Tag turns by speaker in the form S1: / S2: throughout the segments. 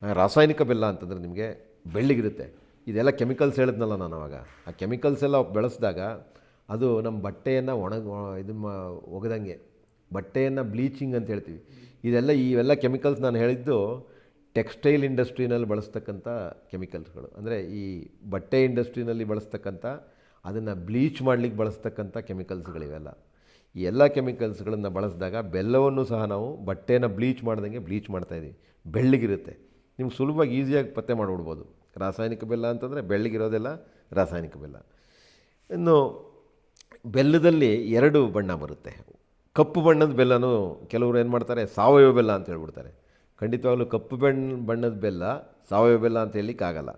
S1: ರಾಸಾಯನಿಕ ಬೆಲ್ಲ ಅಂತಂದರೆ ನಿಮಗೆ ಬೆಳ್ಳಗಿರುತ್ತೆ. ಇದೆಲ್ಲ ಕೆಮಿಕಲ್ಸ್ ಹೇಳಿದ್ನಲ್ಲ ನಾನು ಅವಾಗ. ಆ ಕೆಮಿಕಲ್ಸ್ ಎಲ್ಲ ಬೆಳೆಸಿದಾಗ ಅದು ನಮ್ಮ ಬಟ್ಟೆಯನ್ನು ಒಗೆದಂಗೆ, ಬಟ್ಟೆಯನ್ನು ಬ್ಲೀಚಿಂಗ್ ಅಂತ ಹೇಳ್ತೀವಿ. ಇವೆಲ್ಲ ಕೆಮಿಕಲ್ಸ್ ನಾನು ಹೇಳಿದ್ದು ಟೆಕ್ಸ್ಟೈಲ್ ಇಂಡಸ್ಟ್ರಿನಲ್ಲಿ ಬಳಸ್ತಕ್ಕಂಥ ಕೆಮಿಕಲ್ಸ್ಗಳು. ಅಂದರೆ ಈ ಬಟ್ಟೆ ಇಂಡಸ್ಟ್ರಿನಲ್ಲಿ ಬಳಸ್ತಕ್ಕಂಥ, ಅದನ್ನು ಬ್ಲೀಚ್ ಮಾಡಲಿಕ್ಕೆ ಬಳಸ್ತಕ್ಕಂಥ ಕೆಮಿಕಲ್ಸ್ಗಳಿವೆಲ್ಲ. ಈ ಎಲ್ಲ ಕೆಮಿಕಲ್ಸ್ಗಳನ್ನು ಬಳಸಿದಾಗ ಬೆಲ್ಲವನ್ನು ಸಹ ನಾವು ಬಟ್ಟೆನ ಬ್ಲೀಚ್ ಮಾಡ್ದಂಗೆ ಬ್ಲೀಚ್ ಮಾಡ್ತಾಯಿದ್ದೀವಿ. ಬೆಳ್ಳಗಿರುತ್ತೆ. ನಿಮ್ಗೆ ಸುಲಭವಾಗಿ ಈಸಿಯಾಗಿ ಪತ್ತೆ ಮಾಡಿಬಿಡ್ಬೋದು. ರಾಸಾಯನಿಕ ಬೆಲ್ಲ ಅಂತಂದರೆ ಬೆಳ್ಳಗಿರೋದೆಲ್ಲ ರಾಸಾಯನಿಕ ಬೆಲ್ಲ. ಇನ್ನು ಬೆಲ್ಲದಲ್ಲಿ 2 ಬಣ್ಣ ಬರುತ್ತೆ. ಕಪ್ಪು ಬಣ್ಣದ ಬೆಲ್ಲನೂ ಕೆಲವರು ಏನು ಮಾಡ್ತಾರೆ, ಸಾವಯವ ಬೆಲ್ಲ ಅಂತ ಹೇಳ್ಬಿಡ್ತಾರೆ. ಖಂಡಿತವಾಗ್ಲೂ ಕಪ್ಪು ಬಣ್ಣದ ಬೆಲ್ಲ ಸಾವಯವ ಬೆಲ್ಲ ಅಂತ ಹೇಳಲಿಕ್ಕಾಗಲ್ಲ.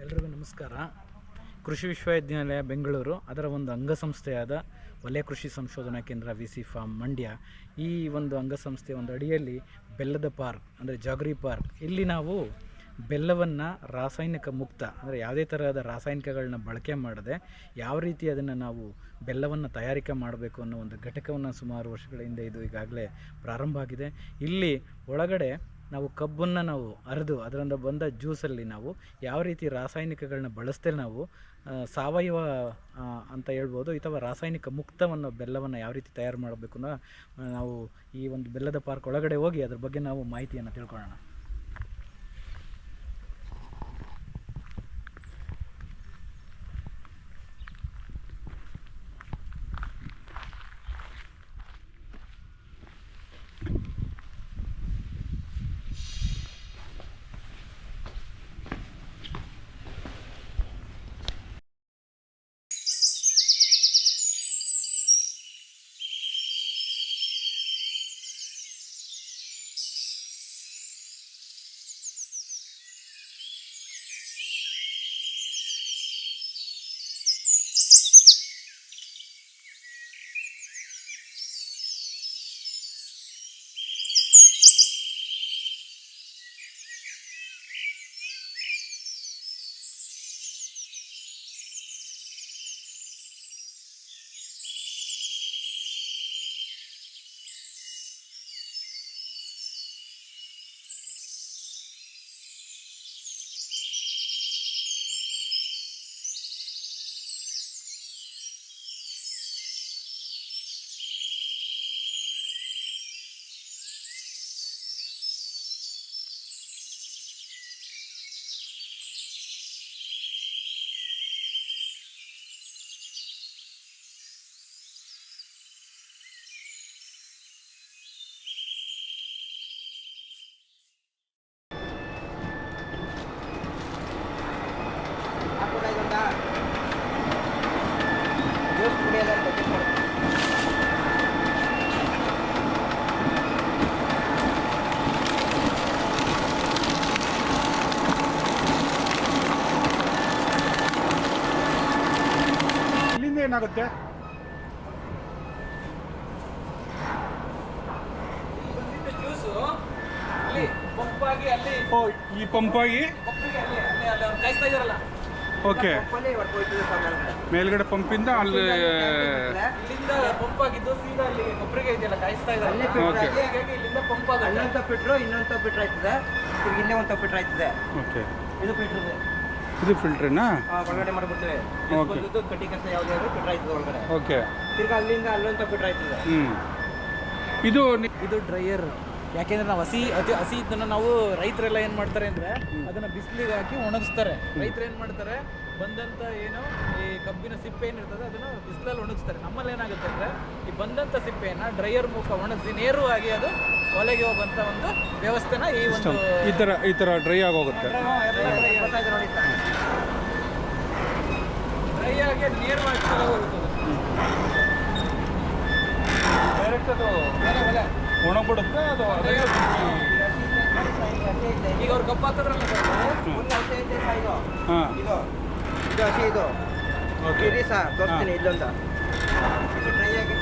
S2: ಎಲ್ರಿಗೂ ನಮಸ್ಕಾರ. ಕೃಷಿ ವಿಶ್ವವಿದ್ಯಾನಿಲಯ ಬೆಂಗಳೂರು, ಅದರ ಒಂದು ಅಂಗಸಂಸ್ಥೆಯಾದ ವಲಯ ಕೃಷಿ ಸಂಶೋಧನಾ ಕೇಂದ್ರ VC ಫಾರ್ಮ್ ಮಂಡ್ಯ, ಈ ಒಂದು ಅಂಗಸಂಸ್ಥೆಯ ಒಂದು ಅಡಿಯಲ್ಲಿ ಬೆಲ್ಲದ ಪಾರ್ಕ್ ಅಂದರೆ ಜಾಗರಿ ಪಾರ್ಕ್, ಇಲ್ಲಿ ನಾವು ಬೆಲ್ಲವನ್ನು ರಾಸಾಯನಿಕ ಮುಕ್ತ ಅಂದರೆ ಯಾವುದೇ ತರಹದ ರಾಸಾಯನಿಕಗಳನ್ನ ಬಳಕೆ ಮಾಡದೆ ಯಾವ ರೀತಿ ಅದನ್ನು ನಾವು ಬೆಲ್ಲವನ್ನು ತಯಾರಿಕೆ ಮಾಡಬೇಕು ಅನ್ನೋ ಒಂದು ಘಟಕವನ್ನು ಸುಮಾರು ವರ್ಷಗಳ ಹಿಂದೆ ಇದು ಈಗಾಗಲೇ ಪ್ರಾರಂಭ ಆಗಿದೆ. ಇಲ್ಲಿ ಒಳಗಡೆ ನಾವು ಕಬ್ಬನ್ನು ನಾವು ಅರೆದು ಅದರಿಂದ ಬಂದ ಜ್ಯೂಸಲ್ಲಿ ನಾವು ಯಾವ ರೀತಿ ರಾಸಾಯನಿಕಗಳನ್ನ ಬಳಸ್ದೇ ನಾವು ಸಾವಯವ ಅಂತ ಹೇಳ್ಬೋದು, ಅಥವಾ ರಾಸಾಯನಿಕ ಮುಕ್ತವನ್ನು ಬೆಲ್ಲವನ್ನು ಯಾವ ರೀತಿ ತಯಾರು ಮಾಡಬೇಕು ನಾವು ಈ ಒಂದು ಬೆಲ್ಲದ ಪಾರ್ಕ್ ಒಳಗಡೆ ಹೋಗಿ ಅದ್ರ ಬಗ್ಗೆ ನಾವು ಮಾಹಿತಿಯನ್ನು ತಿಳ್ಕೊಳ್ಳೋಣ.
S3: ಇಲ್ಲಿಂದ ಏನಾಗುತ್ತೆ? ಈ ಪಂಪಾಗಿ ಓಕೆ, ಮೇಲ್ಗಡೆ ಪಂಪಿಂದ ಅಲ್ಲಿ
S2: ಪಂಪ್ ಆಗಿದ್ದು ಸೀದಾ ಅಲ್ಲಿ ಕೊಬ್ಬರಿಗೆ ಇದೆಯಲ್ಲ ಕಾಯಿಸ್ತಾ ಇದ್ದಾರೆ. ಇಲ್ಲಿಂದ ಪಂಪ್ ಆಗುತ್ತೆ.
S4: ಅಲ್ಲೊಂದು ಫಿಟ್ರು, ಇನ್ನೊಂದು ಫಿಟ್ರ್ ಆಯ್ತದೆ, ಇಲ್ಲೇ ಒಂದು ಫಿಟ್ರ್ ಆಯ್ತದೆ.
S3: ಓಕೆ,
S4: ಇದು ಫಿಟ್ರ್,
S3: ಇದು ಫಿಲ್ಟ್ರೇನಾ?
S4: ಒಳಗಡೆ ಮಾಡಿಬಿಡ್ತೇವೆ. ಕಟ್ಟಿ ಕೆಲಸ ಯಾವುದೇ ಫಿಟ್ರ್ ಆಯ್ತದೆ ಒಳಗಡೆ.
S3: ಓಕೆ,
S4: ತಿರ್ಗಾ ಅಲ್ಲಿಂದ ಅಲ್ಲೊಂದು ಫಿಟ್ರ್ ಆಯ್ತದೆ.
S3: ಇದು
S2: ಇದು ಡ್ರೈಯರ್ ಯಾಕೆಂದ್ರೆ ನಾವು ಹಸಿ ಇದನ್ನು ನಾವು ರೈತರೆಲ್ಲ ಏನು ಮಾಡ್ತಾರೆ ಅಂದರೆ ಅದನ್ನು ಬಿಸಿಲಿಗೆ ಹಾಕಿ ಒಣಗಿಸ್ತಾರೆ. ರೈತರು ಏನು ಮಾಡ್ತಾರೆ, ಬಂದಂಥ ಏನು ಈ ಕಬ್ಬಿನ ಸಿಪ್ಪೆ ಏನಿರ್ತದೆ ಅದನ್ನು ಬಿಸಿಲಲ್ಲಿ ಒಣಗಿಸ್ತಾರೆ. ನಮ್ಮಲ್ಲಿ ಏನಾಗುತ್ತೆ ಅಂದರೆ ಈ ಬಂದಂಥ ಸಿಪ್ಪೆಯನ್ನು ಡ್ರೈಯರ್ ಮೂಲಕ ಒಣಗಿಸಿ ನೇರವಾಗಿ ಅದು ಒಲೆಗೆ ಹೋಗುವಂಥ ಒಂದು ವ್ಯವಸ್ಥೆನ ಈ ಒಂದು
S3: ಈ ಥರ ಡ್ರೈ ಆಗೋಗುತ್ತೆ.
S2: ಡ್ರೈ ಆಗಿ ಅದು ನೇರವಾಗಿ ಒಲೆ ಹೋಗುತ್ತದೆ.
S3: ಡೈರೆಕ್ಟ್ ಅದು ಒಣಗ್ಬಿಡುತ್ತೆ. ಅದು
S2: ಈಗ ಅವ್ರು ಕಬ್ಬು ಹಾಕಿದ್ರಲ್ಲ ಸರ್,
S3: ಹಾಂ,
S4: ಇದು ಹಸಿ ಇದು ಇರಿ ಸರ್, ತೋರಿಸ್ತೀನಿ ಇಲ್ಲೊಂದ ಇದು ಡ್ರೈ ಆಗಿ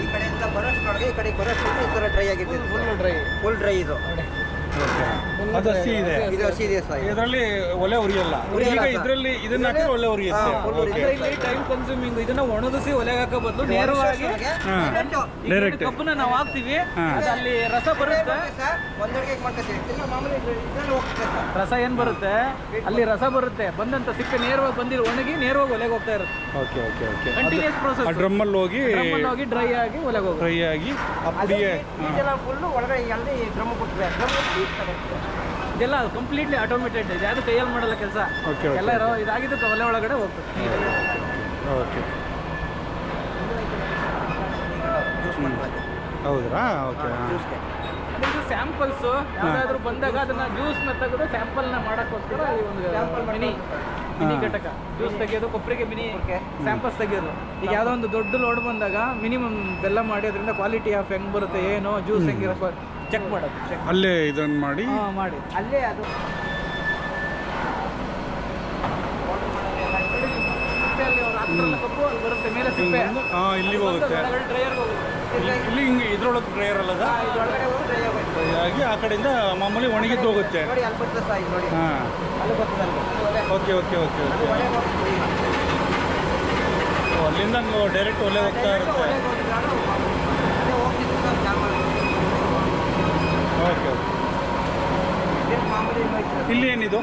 S4: ಈ ಕಡೆಯಿಂದ ಬರೋಷ್ಟ್ರೊಳಗೆ ಈ ಕಡೆ ಬರೋಷ್ಟ್ರೊಳಗೆ ಈ ಥರ ಡ್ರೈ ಆಗಿರ್ತದೆ. ಫುಲ್ ಡ್ರೈ ಇದು.
S3: ಅದು ಹಸಿ ಇದೆ.
S4: ಇದು ಹಸಿ ಇದೆ ಸರ್.
S3: ಇದರಲ್ಲಿ ಒಲೆ ಉರಿಯಲ್ಲ. ಈಗ ಇದರಲ್ಲಿ ಇದನ್ನ ಹಾಕಿದ್ರೆ ಒಲೆ ಉರಿಯುತ್ತೆ.
S2: ಅಂದ್ರೆ ಇಲ್ಲಿ ಟೈಮ್ ಕನ್ಸ್ಯೂಮಿಂಗ್. ಇದನ್ನ ಒಣಗಿಸಿ ಒಲೆಗೆ ಹಾಕೋ ಬದಲು ನೇರವಾಗಿ
S3: ಡೈರೆಕ್ಟ್
S2: ಕಬ್ಬನ್ನ ನಾವು ಹಾಕ್ತಿವಿ, ಅಲ್ಲಿ ರಸ ಬರುತ್ತೆ.
S4: ಒಂದೊಳಗೆ ಮಾಡ್ಕೊತೀವಿ, ತಿರ್ಗಾ ಮಾಮೂಲಿ ಇದ್ರಲ್ಲಿ ಹೋಗ್ತದೆ ಸರ್.
S2: ರಸ ಏನ್ ಬರುತ್ತೆ, ಅಲ್ಲಿ ರಸ ಬರುತ್ತೆ, ಬಂದಂತ ಸಿಪ್ಪೆ ನೇರವಾಗಿ ಬಂದಿರೋ ಒಣಗಿ ನೇರವಾಗಿ ಒಲೆಗೆ ಹೋಗ್ತಾ ಇರುತ್ತೆ.
S3: Okay okay okay.
S2: Continuous process.
S3: ಆ ಡ್ರಮ್ಮಲ್ಲಿ ಹೋಗಿ
S2: ಡ್ರೈ ಆಗಿ ಒಲೆಗೆ ಹೋಗುತ್ತೆ.
S3: ಡ್ರೈ ಆಗಿ ಅಪ್ಪಿಗೆ
S4: ಇದೆಲ್ಲ ಫುಲ್ಲು ಒಳಗಡೆ ಅಲ್ಲಿ ಡ್ರಮ್ ಕೊಟ್ಟರೆ
S2: ಇದೆಲ್ಲ ಕಂಪ್ಲೀಟ್ಲಿ ಆಟೋಮೇಟೆಡ್ ಇದೆ. ಅದು ಕೈಯಲ್ಲಿ ಮಾಡಲ್ಲ ಕೆಲಸ.
S3: ಓಕೆ
S2: ಎಲ್ಲ ಇದಾಗಿದ್ದು ಒಲೆ ಒಳಗಡೆ ಹೋಗ್ತದೆ.
S3: ಓಕೆ. ಹೌದ್ರಾ? ಓಕೆ.
S2: ಇದು ಸ್ಯಾಂಪಲ್ಸ್ ಯಾವ್ದಾದ್ರು ಬಂದಾಗ ಅದನ್ನ ಜ್ಯೂಸ್ನ ತೆಗೆದು ಸ್ಯಾಂಪಲ್ನ ಮಾಡೋಕ್ಕೋಸ್ಕರ ಈ ಒಂದು ಮಿನಿ ಘಟಕ ಜ್ಯೂಸ್ ತೆಗೆಯೋದು, ಕೊಬ್ಬರಿಗೆ ಮಿನಿ ಸ್ಯಾಂಪಲ್ಸ್ ತೆಗೆಯೋದು. ಈಗ ಯಾವುದೋ ಒಂದು ದೊಡ್ಡ ಲೋಡ್ ಬಂದಾಗ ಮಿನಿಮಮ್ ಬೆಲ್ಲ ಮಾಡಿ ಅದರಿಂದ ಕ್ವಾಲಿಟಿ ಆಫ್ ಹೆಂಗ್ ಬರುತ್ತೆ, ಏನು ಜ್ಯೂಸ್ ಹೆಂಗಿರೋ ಚೆಕ್ ಮಾಡೋದು.
S3: ಅಲ್ಲೇ ಇದನ್ನು ಮಾಡಿ
S4: ಅಲ್ಲೇ ಅದು
S2: ಕಬ್ಬು ಅಲ್ಲಿ ಬರುತ್ತೆ ಮೇಲೆ ಸಿಪ್ಪೆ
S3: ಇಲ್ಲಿಗೆ ಹೋಗುತ್ತೆ.
S2: ಡ್ರೈಯರ್ಗೆ ಹೋಗುತ್ತೆ.
S3: ಇಲ್ಲಿ ಹಿಂಗೆ ಇದ್ರೊಳಗೆ ಡ್ರೈಯರ್ ಅಲ್ಲದ
S4: ಒಳಗಡೆ ಹೋಗಿ ಡ್ರೈ ಆಗೋಯ್ತು.
S3: ಹಾಗಾಗಿ ಆ ಕಡೆಯಿಂದ ಮಾಮೂಲಿ ಒಣಗಿದ್ದು ಹೋಗುತ್ತೆ.
S4: ನೋಡಿ ಅಲ್ಲಿ ಬರ್ತದೆ ಸರ್, ಇಲ್ಲಿ ನೋಡಿ
S3: ಹಾಂ.
S4: ಅಲ್ಲಿ ಬರ್ತದೆ ಅಲ್ಲಿ.
S3: Okay okay okay okay. ಅಲ್ಲಿಂದ ಡೈರೆಕ್ಟ್ ಒಲೆ ಹೋಗ್ತಾ ಇರುತ್ತೆ. Okay okay. ಇಲ್ಲಿ ಏನಿದು?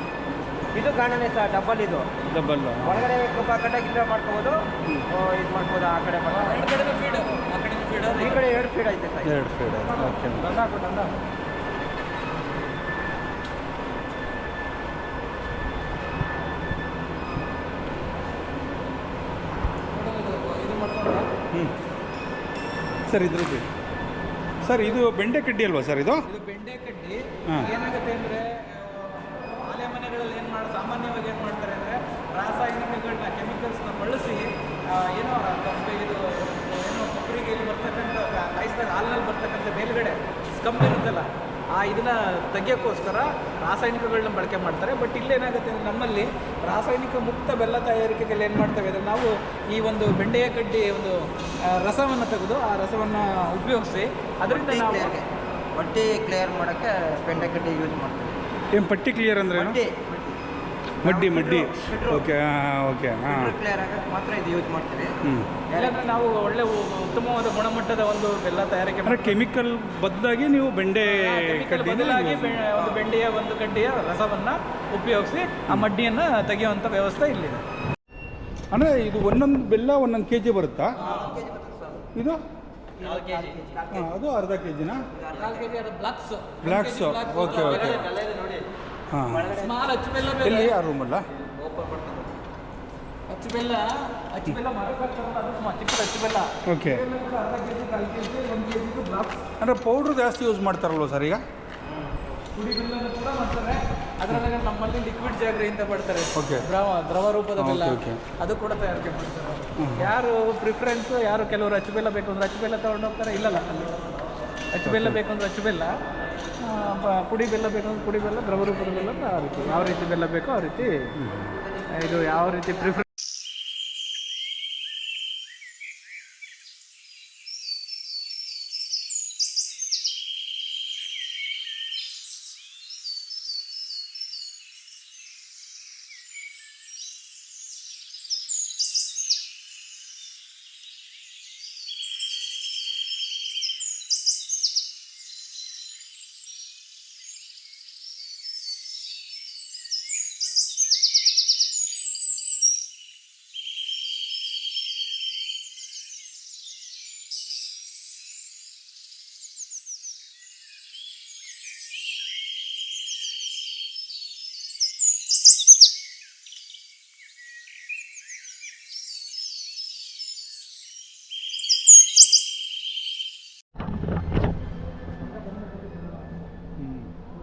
S4: ಇದು ಗಾಣನೆ ಸರ್, ಡಬಲ್ ಇದು.
S3: ಡಬಲ್
S4: ಒಳಗಡೆ ಕಬ್ಬ ಕಟ್ಟ ಗಿಡ ಮಾಡ್ಕೋಬೋದು, ಇದು ಮಾಡ್ಬೋದು. ಆ ಕಡೆ ಈ ಕಡೆ 2 ಫೀಡ್ ಐತೆ ಸರ್.
S3: 2 ಫೀಡ್. ಓಕೆ. ಸರ್ ಇದ್ರದ್ದು ಸರ್ ಇದು ಬೆಂಡೆ ಕಡ್ಡಿ ಅಲ್ವಾ ಸರ್ ಇದು?
S2: ಇದು ಬೆಂಡೆ ಕಡ್ಡಿ. ಏನಾಗುತ್ತೆ ಅಂದರೆ ಆಲೆ ಮನೆಗಳಲ್ಲಿ ಸಾಮಾನ್ಯವಾಗಿ ಏನು ಮಾಡ್ತಾರೆ ಅಂದರೆ ರಾಸಾಯನಿಕಗಳನ್ನ, ಕೆಮಿಕಲ್ಸ್ನ ಬಳಸಿ ಏನೋ ಕೊಬ್ಬರಿಗೆ ಇಲ್ಲಿ ಬರ್ತಕ್ಕಂಥ ಕಾಯಿಸಿದಾಗ ಹಾಲಿನಲ್ಲಿ ಬರ್ತಕ್ಕಂಥ ಮೇಲ್ಗಡೆ ಸ್ಕಮ್ ಇರುತ್ತಲ್ಲ, ಇದನ್ನು ತೆಗಿಯೋಕ್ಕೋಸ್ಕರ ರಾಸಾಯನಿಕಗಳನ್ನ ಬಳಕೆ ಮಾಡ್ತಾರೆ. ಬಟ್ ಇಲ್ಲೇನಾಗುತ್ತೆ ಅಂದರೆ ನಮ್ಮಲ್ಲಿ ರಾಸಾಯನಿಕ ಮುಕ್ತ ಬೆಲ್ಲ ತಯಾರಿಕೆಗೆ ಏನು ಮಾಡ್ತೇವೆ ಅಂದರೆ ನಾವು ಈ ಒಂದು ಬೆಂಡೆಯ ಕಡ್ಡಿ ಒಂದು ರಸವನ್ನು ತೆಗೆದು ಆ ರಸವನ್ನು ಉಪಯೋಗಿಸಿ ಅದರಿಂದ ನಾವು
S4: ಬಟ್ಟೆ ಕ್ಲಿಯರ್ ಮಾಡೋಕ್ಕೆ ಬೆಂಡೆ ಕಡ್ಡಿ ಯೂಸ್ ಮಾಡ್ತೀವಿ.
S3: ಏನು ಪಟ್ಟಿ ಕ್ಲಿಯರ್ ಅಂದರೆ ಮಡ್ಡಿ ಓಕೆ. ಓಕೆ. ಹಾಂ,
S4: ಕ್ಲಿಯರ್ ಆಗೋಕ್ಕೆ ಮಾತ್ರ ಇದು ಯೂಸ್ ಮಾಡ್ತೀವಿ.
S2: ಯಾಕಂದರೆ ನಾವು ಒಳ್ಳೆ ಉತ್ತಮವಾದ ಗುಣಮಟ್ಟದ ಒಂದು ಬೆಲ್ಲ ತಯಾರಿಕೆ
S3: ಅಂದರೆ ಕೆಮಿಕಲ್ ಬದಲಾಗಿ ನೀವು ಬೆಂಡೆ ಕಡ್ಡಿ
S2: ಬದಲಾಗಿ ಒಂದು ಬೆಂಡೆಯ ಒಂದು ಕಡ್ಡಿಯ ರಸವನ್ನು ಉಪಯೋಗಿಸಿ ಆ ಮಡ್ಡಿಯನ್ನು ತೆಗೆಯುವಂಥ ವ್ಯವಸ್ಥೆ ಇಲ್ಲಿದೆ.
S3: ಅಂದರೆ ಇದು ಒಂದೊಂದು ಬೆಲ್ಲ ಒಂದೊಂದು ಕೆ ಜಿ ಬರುತ್ತಾ? ಇದು ಅದು ಅರ್ಧ ಕೆ ಜಿನಾ? ಬ್ಲ್ಯಾಕ್ಸು. Okay okay. ಹಾಂ.
S2: ಸ್ಮಾಲ್ ಅಚ್ಚು ಬೆಲ್ಲ
S3: ಎಲ್ಲಿ ಆ ರೂಮಲ್ಲ?
S2: ಅಚ್ಚು ಬೆಲ್ಲ ಚಿಕ್ಕದು ಅಚ್ಚು ಬೆಲ್ಲ.
S3: ಓಕೆ.
S2: ಅರ್ಧ K G, 1/2 K G, 1 K ಜಿದು ಬ್ಲಾಕ್ಸ್.
S3: ಅಂದರೆ ಪೌಡ್ರ್ ಜಾಸ್ತಿ ಯೂಸ್ ಮಾಡ್ತಾರಲ್ವ ಸರ್ ಈಗ?
S2: ಪುಡಿ ಬೆಲ್ಲನೂ ಕೂಡ ಮಾಡ್ತಾರೆ. ಅದರೊಳಗೆ ನಮ್ಮಲ್ಲಿ ಲಿಕ್ವಿಡ್ ಜಾಗ್ರಿ ಅಂತ ಬರ್ತಾರೆ,
S3: ಓಕೆ.
S2: ದ್ರವ ರೂಪದ ಬೆಲ್ಲ,
S3: ಓಕೆ.
S2: ಅದು ಕೂಡ ತಯಾರಿಕೆ ಮಾಡ್ತಾರೆ. ಯಾರು ಪ್ರಿಫರೆನ್ಸ್, ಯಾರು ಕೆಲವರು ಅಚ್ಚು ಬೆಲ್ಲ ಬೇಕು ಅಂದರೆ ಅಚ್ಚು ಬೆಲ್ಲ ತೊಗೊಂಡು ಹೋಗ್ತಾರೆ. ಇಲ್ಲಲ್ಲ, ಅಲ್ಲಿ ಅಚ್ಚು ಬೆಲ್ಲ ಬೇಕು ಅಂದರೆ ಅಚ್ಚು ಬೆಲ್ಲ, ಪುಡಿ ಬೆಲ್ಲ ಬೇಕು ಅಂದರೆ ಪುಡಿ ಬೆಲ್ಲ, ದ್ರವ ರೂಪದ ಬೆಲ್ಲ, ಆ ರೀತಿ ಯಾವ ರೀತಿ ಬೆಲ್ಲ ಬೇಕೋ ಆ ರೀತಿ ಇದು ಯಾವ ರೀತಿ ಪ್ರಿಫರೆನ್ಸ್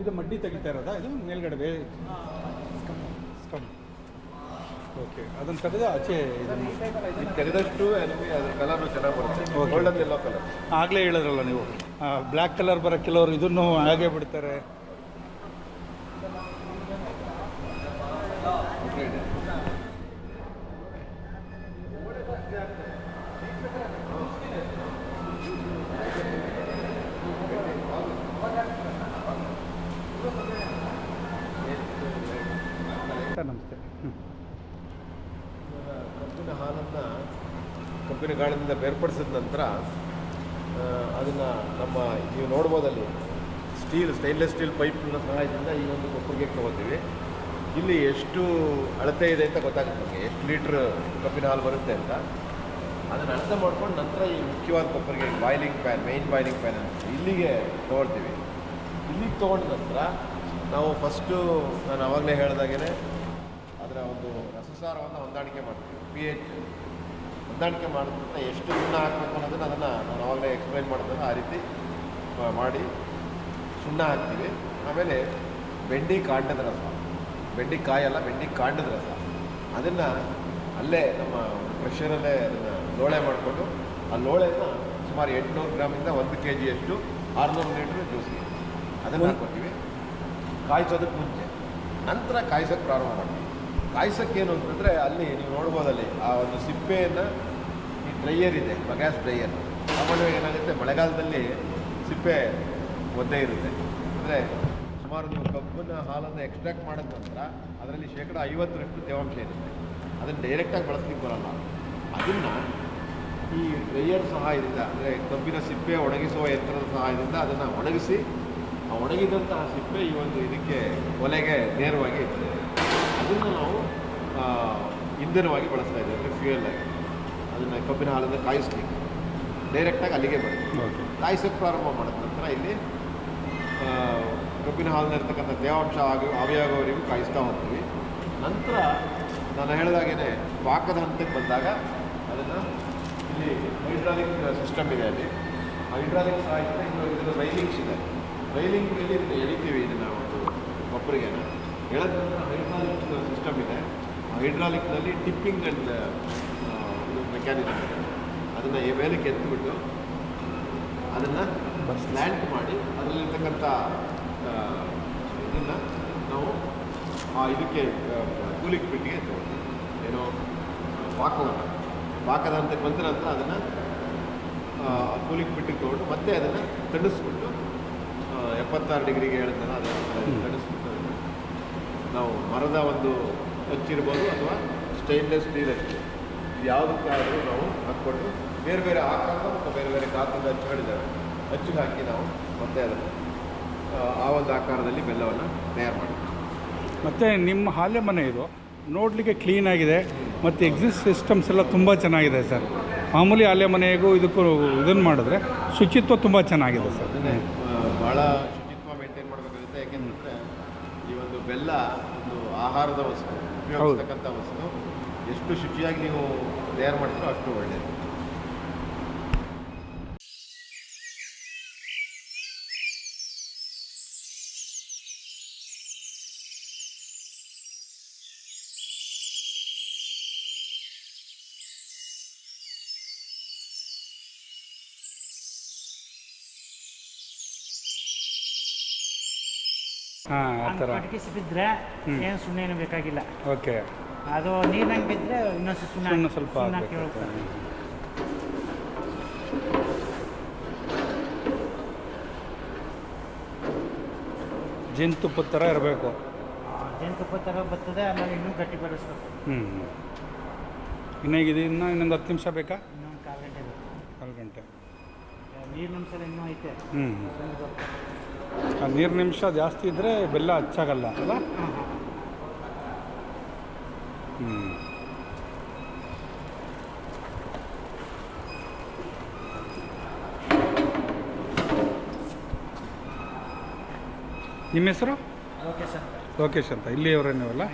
S3: ಇದು ಮಡ್ಡಿ ತೆಗಿತಾ ಇರೋದಾ ಇದು ಮೇಲ್ಗಡೆ ಬೇ ಸ್ಕಮ್ ಓಕೆ ಅದನ್ನು ತೆಗೆದು ಆಚೆ ಇದನ್ನು
S1: ಇದು ತೆಗೆದಷ್ಟು ನಮಗೆ ಅದ್ರ ಕಲರ್ನು ಚೆನ್ನಾಗಿ ಬರುತ್ತೆ, ಗೋಲ್ಡನ್ ಎಲ್ಲೋ ಕಲರ್.
S3: ಆಗಲೇ ಹೇಳಿದ್ರಲ್ಲ ನೀವು ಬ್ಲ್ಯಾಕ್ ಕಲರ್ ಬರೋ ಕೆಲವರು ಇದನ್ನು ಹಾಗೆ ಬಿಡ್ತಾರೆ. ನಮಸ್ತೆ.
S1: ಕಬ್ಬಿನ ಹಾಲನ್ನು ಕಬ್ಬಿನ ಗಾಳದಿಂದ ಬೇರ್ಪಡಿಸಿದ ನಂತರ ಅದನ್ನು ನಮ್ಮ ನೀವು ನೋಡ್ಬೋದಲ್ಲಿ ಸ್ಟೈನ್ಲೆಸ್ ಸ್ಟೀಲ್ ಪೈಪ್ನ ಸಹಾಯದಿಂದ ಈ ಒಂದು ಕೊಪ್ಪರಿಗೆ ತೊಗೋತೀವಿ. ಇಲ್ಲಿ ಎಷ್ಟು ಅಳತೆ ಇದೆ ಅಂತ ಗೊತ್ತಾಗುತ್ತೆ ನಮಗೆ, ಎಷ್ಟು ಲೀಟ್ರ್ ಕಬ್ಬಿನ ಹಾಲು ಬರುತ್ತೆ ಅಂತ. ಅದನ್ನು ಅರ್ಥ ಮಾಡ್ಕೊಂಡು ನಂತರ ಈ ಮುಖ್ಯವಾದ ಕೊಪ್ಪರಿಗೆ boiling pan, main boiling pan ಅಂತ ಇಲ್ಲಿಗೆ ತೊಗೊಳ್ತೀವಿ. ಇಲ್ಲಿಗೆ ತೊಗೊಂಡ ನಂತರ ನಾವು ಫಸ್ಟು ನಾನು ಆವಾಗಲೇ ಹೇಳಿದಾಗೇ ಅದರ ಒಂದು ರಸಸಾರವನ್ನು ಹೊಂದಾಣಿಕೆ ಮಾಡ್ತೀವಿ. pH ಹೊಂದಾಣಿಕೆ ಮಾಡಿದ ಎಷ್ಟು ಸುಣ್ಣ ಹಾಕಬೇಕು ಅನ್ನೋದನ್ನು ಅದನ್ನು ನಾನು ಆವಾಗಲೇ ಎಕ್ಸ್ಪ್ಲೈನ್ ಮಾಡಿದಾಗ ಆ ರೀತಿ ಮಾಡಿ ಸುಣ್ಣ ಹಾಕ್ತೀವಿ. ಆಮೇಲೆ ಬೆಂಡಿ ಕಾಂಡದ ರಸ, ಬೆಂಡಿ ಕಾಯಲ್ಲ, ಬೆಂಡಿ ಕಾಂಡದ ರಸ, ಅದನ್ನು ಅಲ್ಲೇ ನಮ್ಮ ಕ್ರಷರಲ್ಲೇ ಅದನ್ನು ಲೋಳೆ ಮಾಡಿಕೊಂಡು ಆ ಲೋಳೆಯನ್ನು ಸುಮಾರು 800 ಗ್ರಾಮಿಂದ 1 kg 600 ಲೀಟ್ರ್ ಜ್ಯೂಸ್ಗೆ ಅದನ್ನು ಹಾಕ್ಕೊತೀವಿ ಕಾಯಿಸೋದಕ್ಕೆ ಮುಂಚೆ. ನಂತರ ಕಾಯಿಸೋಕ್ಕೆ ಪ್ರಾರಂಭ ಮಾಡ್ತೀವಿ. ಕಾಯಿಸೋಕ್ಕೇನು ಅಂತಂದರೆ ಅಲ್ಲಿ ನೀವು ನೋಡ್ಬೋದಲ್ಲಿ ಆ ಒಂದು ಸಿಪ್ಪೆಯನ್ನು, ಈ ಡ್ರೈಯರ್ ಇದೆ, ಬಗ್ಯಾಸ್ ಡ್ರೈಯರ್. ಸಾಮಾನ್ಯವಾಗಿ ಏನಾಗುತ್ತೆ, ಮಳೆಗಾಲದಲ್ಲಿ ಸಿಪ್ಪೆ ಒದ್ದೆ ಇರುತ್ತೆ. ಅಂದರೆ ಸುಮಾರು ನೀವು ಕಬ್ಬಿನ ಹಾಲನ್ನು ಎಕ್ಸ್ಟ್ರಾಕ್ಟ್ ಮಾಡಿದ ನಂತರ ಅದರಲ್ಲಿ 50% ತೇವಾಂಶ ಇರುತ್ತೆ. ಅದನ್ನು ಡೈರೆಕ್ಟಾಗಿ ಬಳಸ್ಲಿಕ್ಕೆ ಬರೋಲ್ಲ. ಅದನ್ನು ಈ ಡ್ರೈಯರ್ ಸಹಾಯದಿಂದ, ಅಂದರೆ ಕಬ್ಬಿನ ಸಿಪ್ಪೆ ಒಣಗಿಸುವ ಯಂತ್ರದ ಸಹಾಯದಿಂದ ಅದನ್ನು ಒಣಗಿಸಿ, ಆ ಒಣಗಿದಂತಹ ಸಿಪ್ಪೆ ಈ ಒಂದು ಇದಕ್ಕೆ ಒಲೆಗೆ ನೇರವಾಗಿ ಇರ್ತದೆ. ಅದನ್ನು ನಾವು ಇಂಧನವಾಗಿ ಬಳಸ್ತಾ ಇದ್ದೇವೆ, ಅಂದರೆ ಫ್ಯೂಯಲ್ ಆಗಿ. ಅದನ್ನು ಕಬ್ಬಿನ ಹಾಲನ್ನು ಕಾಯಿಸ್ಲಿಕ್ಕೆ ಡೈರೆಕ್ಟಾಗಿ ಅಲ್ಲಿಗೆ ಬರುತ್ತೆ. ಕಾಯಿಸೋಕ್ಕೆ ಪ್ರಾರಂಭ ಮಾಡಿದ ನಂತರ ಇಲ್ಲಿ ಕಬ್ಬಿನ ಹಾಲಿನಿರ್ತಕ್ಕಂಥ ತೇವಾಂಶ ಆವಿಯಾಗೋವರೆಗೂ ಕಾಯಿಸ್ತಾ ಹೋಗ್ತೀವಿ. ನಂತರ ನಾನು ಹೇಳಿದಾಗೇ ಪಾಕದ ಹಂತಕ್ಕೆ ಬಂದಾಗ ಅದನ್ನು ಇಲ್ಲಿ ಹೈಡ್ರಾಲಿಕ್ ಸಿಸ್ಟಮ್ ಇದೆ, ಅಲ್ಲಿ ಹೈಡ್ರಾಲಿಕ್ ಸಹಾಯದಿಂದ ಇದರ ರೈಲಿಂಗ್ಸ್ ಇದೆ. ರೈಲಿಂಗ್ನಲ್ಲಿ ಇದನ್ನು ಎಳಿತೀವಿ, ಇದನ್ನು ಒಂದು ಕೊಬ್ಬರಿಗೆ ಎಳೆದ ನಂತರ ಹೈಡ್ರಾಲಿಕ್ ಸಿಸ್ಟಮ್ ಇದೆ. ಆ ಹೈಡ್ರಾಲಿಕ್ನಲ್ಲಿ ಟಿಪ್ಪಿಂಗ್ ಆ್ಯಂಡ್ ಇದು ಮೆಕ್ಯಾನಿಸಮ್ ಇದೆ. ಅದನ್ನು ಮೇಲಕ್ಕೆ ಎತ್ತಿಬಿಟ್ಟು ಅದನ್ನು ಸ್ಲ್ಯಾಂಟ್ ಮಾಡಿ ಅದರಲ್ಲಿರ್ತಕ್ಕಂಥ ಇದನ್ನು ನಾವು ಇದಕ್ಕೆ ಕೂಲಿಂಗ್ ಪೆಟ್ಟಿಗೆ ತಗೊಳ್ತೀವಿ. ಏನೋ ಪಾಕದ ಹಂತಕ್ಕೆ ಬಂದ ನಂತರ ಅದನ್ನು ಕೂಲಿಂಗ್ ಪೆಟ್ಟಿಗೆ ತೊಗೊಂಡು ಮತ್ತೆ ಅದನ್ನು ತಣಿಸ್ಬಿಟ್ಟು 76 ಡಿಗ್ರಿಗೆ ಹೇಳ್ತಾನೆ ಅದನ್ನು ತಣಿಸ್ಬಿಟ್ಟು ನಾವು ಮರದ ಒಂದು ಹಚ್ಚಿರ್ಬೋದು ಅಥವಾ ಸ್ಟೈನ್ಲೆಸ್ ಸ್ಟೀಲ್ ಹಚ್ಚಿ ಯಾವುದಕ್ಕಾದರೂ ನಾವು ಹಾಕ್ಕೊಂಡು ಬೇರೆ ಬೇರೆ ಆಕಾರದ ಮತ್ತು ಬೇರೆ ಬೇರೆ ಗಾತ್ರದ ಹಚ್ಚುಗಳಿದ್ದಾವೆ, ಹಚ್ಚಿಗೆ ಹಾಕಿ ನಾವು ಮತ್ತೆ ಅದನ್ನು ಆ ಒಂದು ಆಕಾರದಲ್ಲಿ ಬೆಲ್ಲವನ್ನು ತಯಾರು ಮಾಡ್ತೀವಿ.
S3: ಮತ್ತು ನಿಮ್ಮ ಹಾಲೆ ಮನೆ ಇದು ನೋಡಲಿಕ್ಕೆ ಕ್ಲೀನಾಗಿದೆ ಮತ್ತು ಎಕ್ಸಿಸ್ಟ್ ಸಿಸ್ಟಮ್ಸ್ ಎಲ್ಲ ತುಂಬ ಚೆನ್ನಾಗಿದೆ ಸರ್. ಮಾಮೂಲಿ ಹಾಲೆ ಮನೆಗೂ ಇದಕ್ಕೂ ಇದನ್ನು ಮಾಡಿದ್ರೆ ಶುಚಿತ್ವ ತುಂಬ ಚೆನ್ನಾಗಿದೆ ಸರ್.
S1: ಅದನ್ನೇ ಭಾಳ ಶುಚಿತ್ವ ಮೇಂಟೈನ್ ಮಾಡಬೇಕಾಗುತ್ತೆ. ಯಾಕೆಂದರೆ ಈ ಒಂದು ಬೆಲ್ಲ ಒಂದು ಆಹಾರದ ವಸ್ತು, ಉಪಯೋಗಿಸ್ತಕ್ಕಂಥ ವಸ್ತು. ಎಷ್ಟು ಶುಚಿಯಾಗಿ ನೀವು ತಯಾರು ಮಾಡ್ತೀರೋ ಅಷ್ಟು ಒಳ್ಳೆಯದು.
S3: ಹಾಂ, ಆ ಥರ
S2: ಪಟಕಿಸಿ ಬಿದ್ದರೆ ಏನು ಸುಣ್ಣ ಏನು ಬೇಕಾಗಿಲ್ಲ.
S3: ಓಕೆ.
S2: ಅದು ನೀರಿನಾಗ ಬಿದ್ದರೆ ಇನ್ನೊಂದು
S3: ಸುಣ್ಣ ಸ್ವಲ್ಪ
S2: ಕೇಳ್ತಾರೆ.
S3: ಜೇನುತುಪ್ಪದ ಥರ ಇರಬೇಕು.
S2: ಜೇನುತುಪ್ಪದ ಥರ ಬರ್ತದೆ, ಆಮೇಲೆ ಇನ್ನೂ ಗಟ್ಟಿ ಬೆಳೆಸ್ಬೇಕು.
S3: ಇನ್ನೊಂದು 10 ನಿಮಿಷ ಬೇಕಾ?
S2: ಇನ್ನೊಂದು ಕಾಲು ಗಂಟೆ ಬೇಕು.
S3: ಕಾಲು ಗಂಟೆ.
S2: ನೀರಿನ ಅಂಶ ಇನ್ನೂ ಐತೆ.
S3: ಆ ನೀರಿನ ನಿಮಿಷ ಜಾಸ್ತಿ ಇದ್ದರೆ ಬೆಲ್ಲ ಹಚ್ಚಾಗಲ್ಲ ಅಲ್ಲ? ನಿಮ್ಮ ಹೆಸರು? ಲೋಕೇಶ್ ಅಂತ. ಇಲ್ಲಿಯವರೇ ನೀವಲ್ಲ?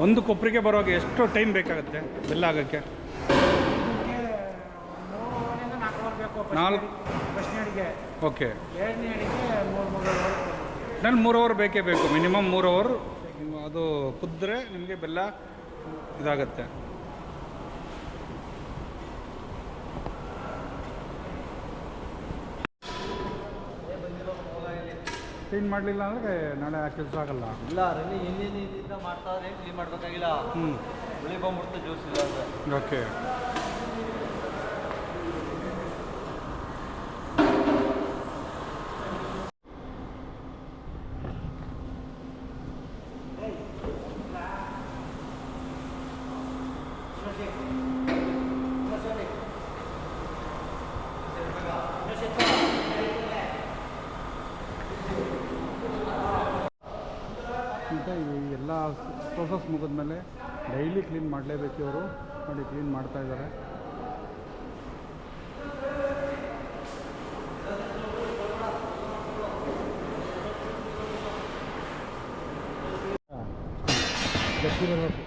S3: ಒಂದು ಕೊಬ್ಬರಿಗೆ ಬರುವಾಗ ಎಷ್ಟು ಟೈಮ್ ಬೇಕಾಗುತ್ತೆ ಬೆಲ್ಲ ಆಗೋಕ್ಕೆ? 4
S2: ಫಸ್ಟ್ನೇ ಅಡಿಗೆ,
S3: ಓಕೆ.
S2: ಎರಡನೇ ಅಡಿಗೆ 3
S3: ನಾನು 3 ಅವರ್ ಬೇಕೇ ಬೇಕು, ಮಿನಿಮಮ್ 3 ಅವರ್ ಅದು ಕುದ್ರೆ ನಿಮಗೆ ಬೆಲ್ಲ ಇದಾಗತ್ತೆ. ಕ್ಲೀನ್ ಮಾಡಲಿಲ್ಲ ಅಂದರೆ ನಾಳೆ ಆ ಕೆಲಸ ಆಗಲ್ಲ.
S5: ಇಲ್ಲ ರಲ್ಲಿ ಏನೇನಿಂದ ಮಾಡ್ತಾವ್ರೆ ಕ್ಲೀನ್ ಮಾಡಬೇಕಾಗಿಲ್ಲ. ಹುಳಿ ಬಂದ್ಬಿಡ್ತು ಜ್ಯೂಸ್ ಇಲ್ಲ ಅಂದರೆ.
S3: ಓಕೆ. ಮತ್ತು ಈ ಎಲ್ಲ ಪ್ರೋಸೆಸ್ ಮುಗಿದ್ಮೇಲೆ ಡೈಲಿ ಕ್ಲೀನ್ ಮಾಡಲೇಬೇಕು ಇವರು. ನೋಡಿ ಕ್ಲೀನ್ ಮಾಡ್ತಾ ಇದ್ದಾರೆ. ಗಟ್ಟಿ ಬರಬೇಕು,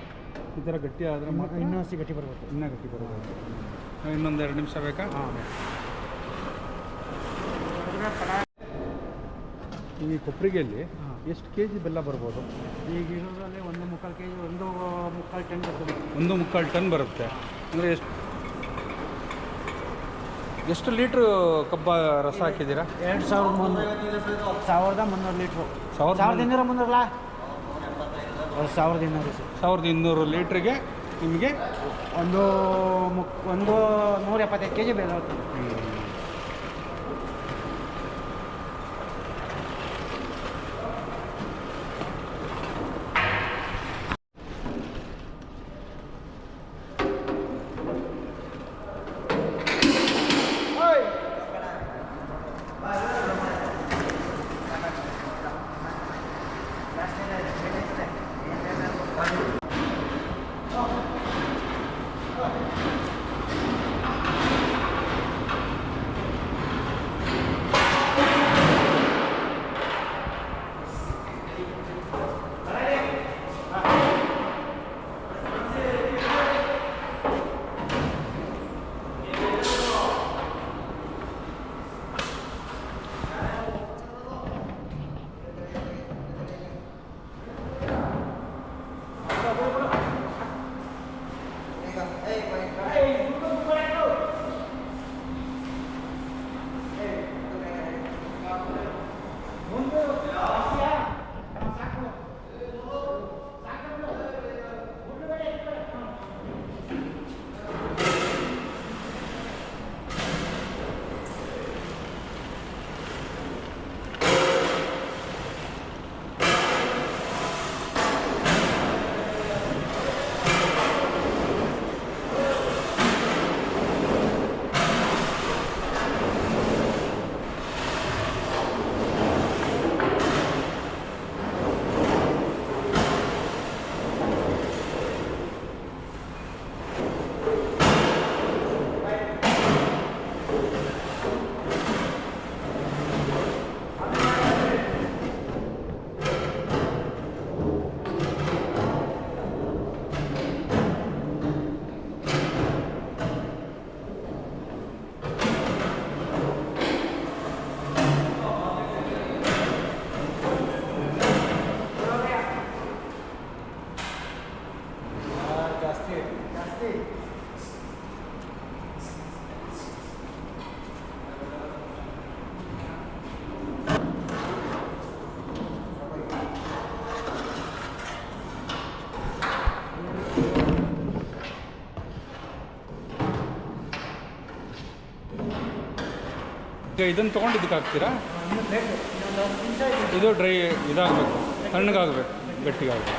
S3: ಈ ಥರ ಗಟ್ಟಿ ಆದರೆ
S2: ಇನ್ನೂ ಹಸಿ ಗಟ್ಟಿ ಬರಬೇಕು.
S3: ಇನ್ನೂ ಗಟ್ಟಿ ಬರಬೇಕು. ಇನ್ನೊಂದು 2 ನಿಮಿಷ ಬೇಕಾ?
S2: ಹಾಂ.
S3: ಈ ಕೊಪ್ಪರಿಗೆಯಲ್ಲಿ ಎಷ್ಟು ಕೆ ಜಿ ಬೆಲ್ಲ ಬರ್ಬೋದು?
S2: ಈಗ ಇರೋದ್ರಲ್ಲಿ 1.25 kg, 1.25 ಟನ್ ಬರ್ತದೆ.
S3: 1.25 ಟನ್ ಬರುತ್ತೆ. ಅಂದರೆ ಎಷ್ಟು ಲೀಟ್ರು ಕಬ್ಬ ರಸ ಹಾಕಿದ್ದೀರಾ?
S2: 1,300 ಲೀಟ್ರು. 1,200
S3: 1,200 ಲೀಟ್ರಿಗೆ ನಿಮಗೆ
S2: ಒಂದು 175 kg ಬೆಲ್ಲ ಬರ್ತದೆ.
S3: ಈಗ ಇದನ್ನು ತೊಗೊಂಡು ಇದಕ್ಕೆ ಹಾಕ್ತೀರಾ? ಇದು ಡ್ರೈ ಇದಾಗಬೇಕು, ತಣ್ಣಗಾಗಬೇಕು, ಗಟ್ಟಿಗಾಗಬೇಕು.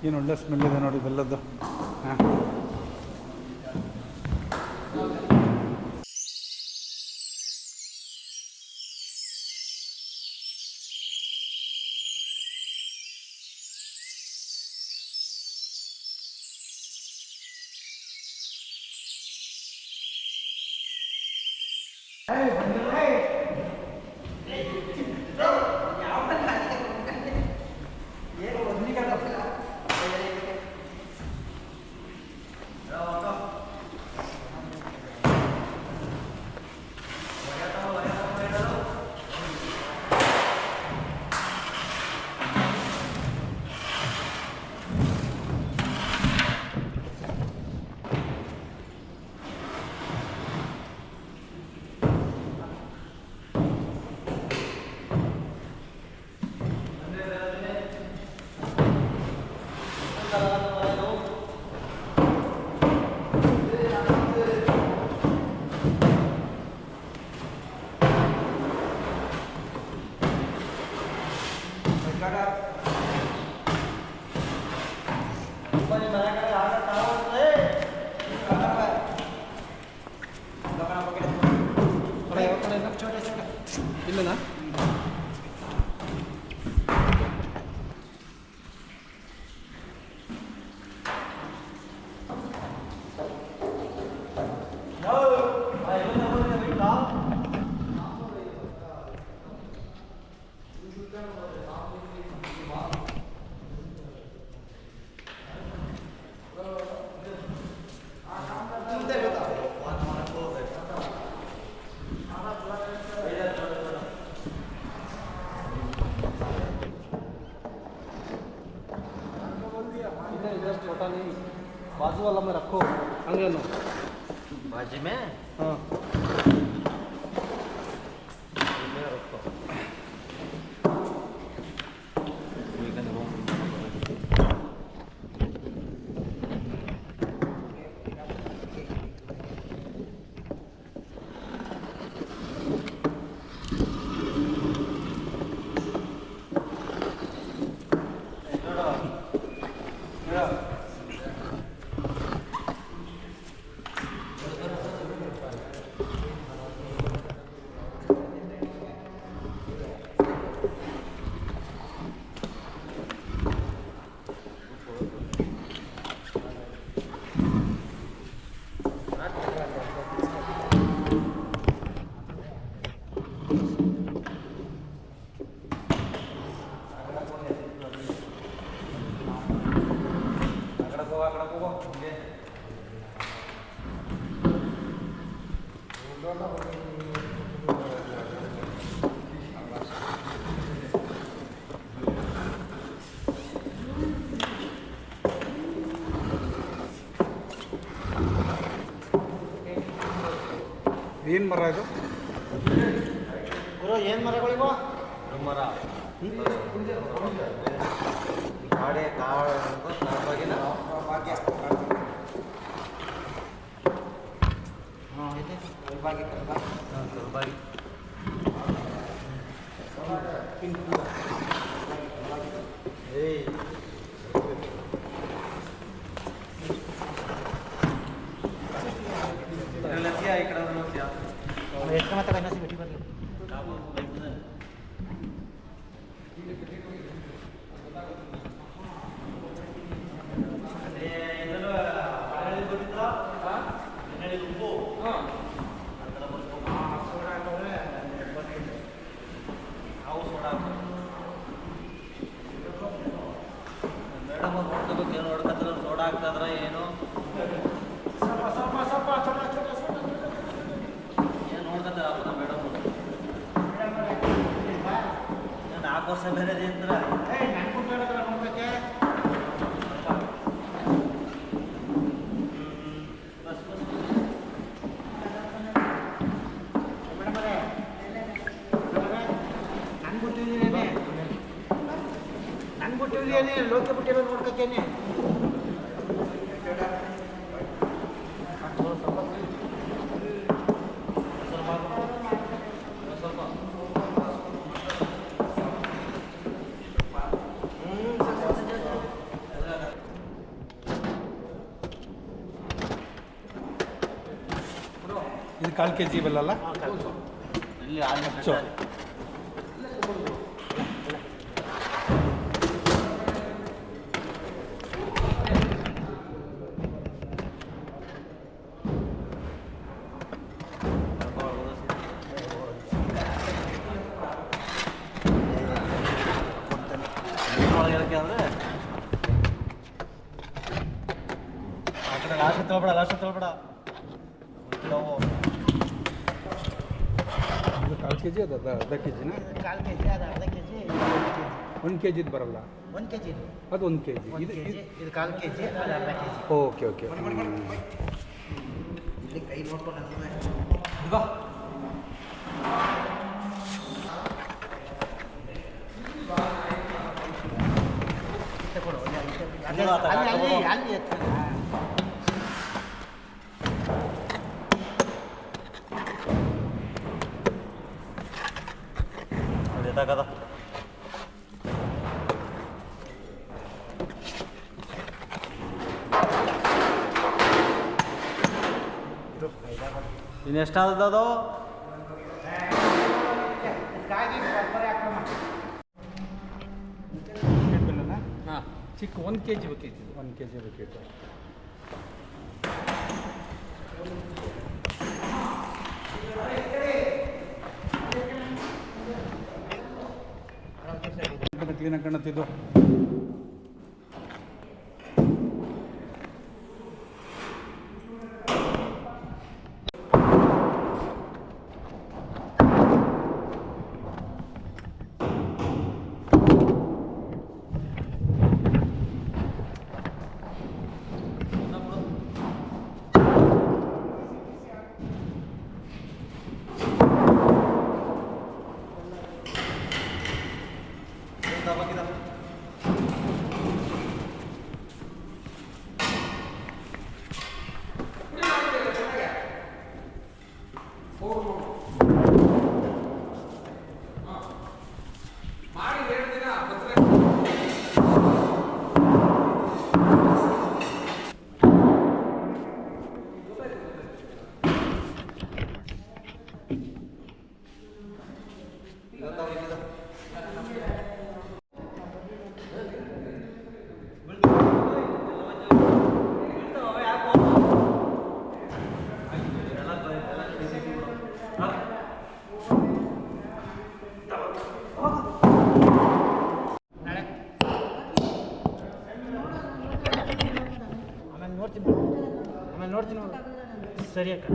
S3: ಏನು ಒಳ್ಳೆ ಸ್ಮೆಲ್ ಇದೆ ನೋಡಿ ಬೆಲ್ಲದ್ದು. ಹಾಂ,
S4: ಇಲ್ಲನಾ छोटा नहीं, बाजू वाला में रखो अंगेनो
S5: बाजी में
S4: हाँ
S5: रखो।
S3: ಏನು ಮರ ಇದು?
S4: ಗುರು ಏನು ಮರಗಳಿವ
S5: ಮರ ಕಾಡೆ ಕಾಡು ಬಾಗಿನ
S4: ಭಾಗ್ಯ ಹಾಂ ಇದೆ ಭಾಗ್ಯ
S5: ಬಾಗಿ ಏಯ್ लतिया इकडे लतिया
S4: ಎಷ್ಟು ಮಾತ್ರ ಕೈನಸಿ ಬಿಟ್ಟು ಬರ್ಲಿ
S5: ಮೇಡಮ್ ನೋಡ್ಕೋಬೇಕು ಏನು ನೋಡ್ಕೊತಾರೆ ಸೋಡಾ ಹಾಕ್ತಾದ್ರ ಏನು ಏನು ನೋಡ್ಕೊತಾರಪ್ಪ ನಮ್ಮ ಮೇಡಮ್ 4 ವರ್ಷ ಬೇರೆ ಅಂದ್ರೆ
S4: ನನ್ಗೆ ಬಿಟ್ಟಿದ್ದೇನೆ ಲೋಕ ಬಿಟ್ಟಿರೋ ನೋಡ್ಕೊತೇನೆ
S3: ಕಾಲು ಕೆ ಜಿ ಬೆಲ್ಲ
S5: ಇಲ್ಲಿ ಆನೆ
S3: ಚೋ
S5: ಹೇಳಕ್ಕೆ ಅಂದರೆ ಆ ಕಡೆ ಲಾಸ್ಟ್ ತೊಳ್ಬೇಡ
S3: ಇದು ಕಾಲು ಕೆ ಜಿ ಅದು ಅರ್ಧ ಕೆ ಜಿನ
S4: ಕಾಲು ಕೆ ಜಿ ಅದು ಅರ್ಧ ಕೆ ಜಿ
S3: 1 ಕೆ ಜಿದು ಬರಲ್ಲ
S4: 1 ಕೆ ಜಿ
S3: ಅದು 1 ಕೆ ಜಿ
S4: ಒಂದು ಕೆ ಜಿ ಇದು ಕಾಲು ಕೆ ಜಿ ಅದು ಅರ್ಧ ಕೆ ಜಿ
S3: ಓಕೆ ಓಕೆ
S4: ಇಲ್ಲಿ ಕೈ ನೋಡ್ಕೊಂಡು ಅಂತಿದ್ದೆ. ತಗೊಳ್ಳು, ಅಲ್ಲಿ ಎತ್ತಲ್ಲ.
S5: ಎತ್ತಾಕದ ಇನ್ನೆಷ್ಟಾದದ್ದು ಅದು
S3: ಬೆಲ್ಲನ ಚಿಕ್ಕ 1 ಕೆ ಜಿ ಬೇಕಿತ್ತು 1 ಕೆ ಜಿ ಬೇಕಿತ್ತು ಕ್ಲೀನ್ ಕಾಣುತ್ತಿದ್ದು
S4: ಆಮೇಲೆ ನೋಡ್ತೀನಿ ಸರಿ ಅಕ್ಕ.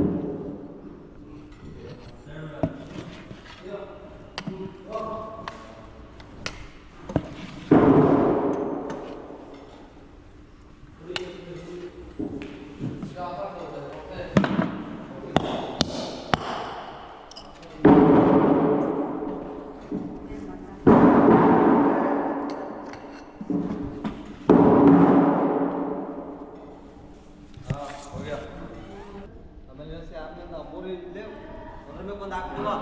S5: ಆಮೇಲೆ ಆಮೇಲೆ ಮೂರು ಇಲ್ಲೇ ಒಂದ್ರ ಮೇಲೆ ಒಂದು ಹಾಕ್ಬಿಡುವ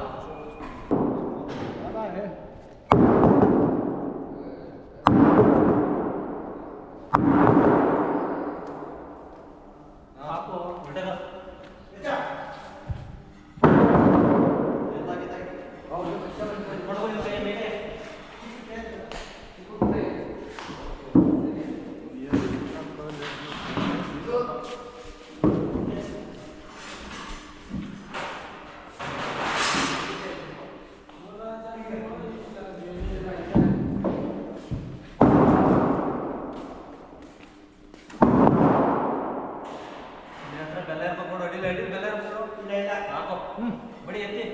S5: ಹಾಕು ಹೊಟ್ಟೆಗ ಬೆಲ್ಲ ಇರ್ಬೇಕು ನೋಡು ಅಡಿಲ್ಲ ಅಡಿ ಬೆಲ್ಲ ಇರ್ಬೇಕು ಹಾಕೋ ಬಡಿ ಎತ್ತಿ